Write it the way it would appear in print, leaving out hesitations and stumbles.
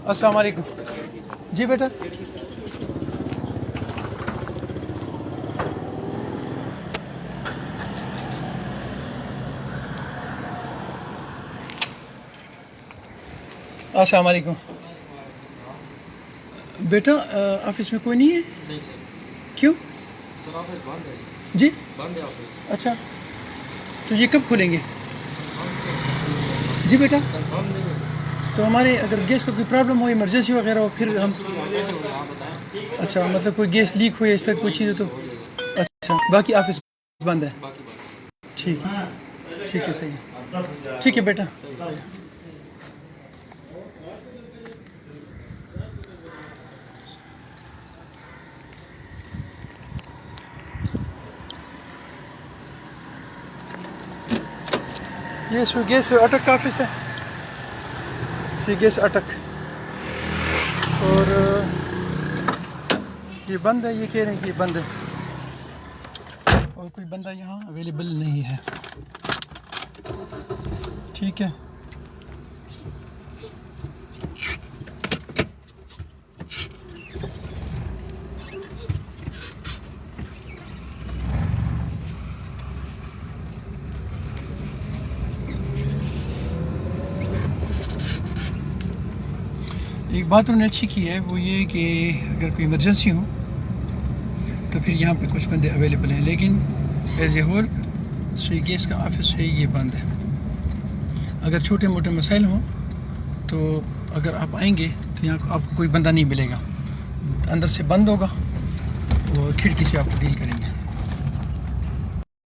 अस्सलाम वालेकुम। जी बेटा, अस्सलाम वालेकुम। बेटा ऑफिस में कोई नहीं है? नहीं सर। क्यों? सर ऑफिस बंद है जी, बंद है ऑफिस। अच्छा, तो ये कब खुलेंगे? जी बेटा, कंफर्म नहीं है। तो हमारे अगर गैस का कोई प्रॉब्लम हो, इमरजेंसी वगैरह हो, फिर हम आप बताएं। अच्छा, मतलब कोई गैस लीक हो या इस तरह कोई चीज़ हो तो अच्छा, बाकी ऑफिस बंद है। बाकी बात ठीक है, ठीक है, सही है, ठीक है बेटा। ये स्विगेस अटक का ऑफिस है, स्विगेस अटक, और ये बंद है, ये कह रहे हैं कि ये बंद है और कोई बंदा यहाँ अवेलेबल नहीं है। ठीक है, एक बात उन्होंने अच्छी की है, वो ये कि अगर कोई इमरजेंसी हो तो फिर यहाँ पे कुछ बंदे अवेलेबल हैं, लेकिन एज ए होल स्विगेस का ऑफिस है ये बंद है। अगर छोटे मोटे मसाइल हों तो अगर आप आएंगे तो यहाँ आपको कोई बंदा नहीं मिलेगा, अंदर से बंद होगा और खिड़की से आपको डील करेंगे।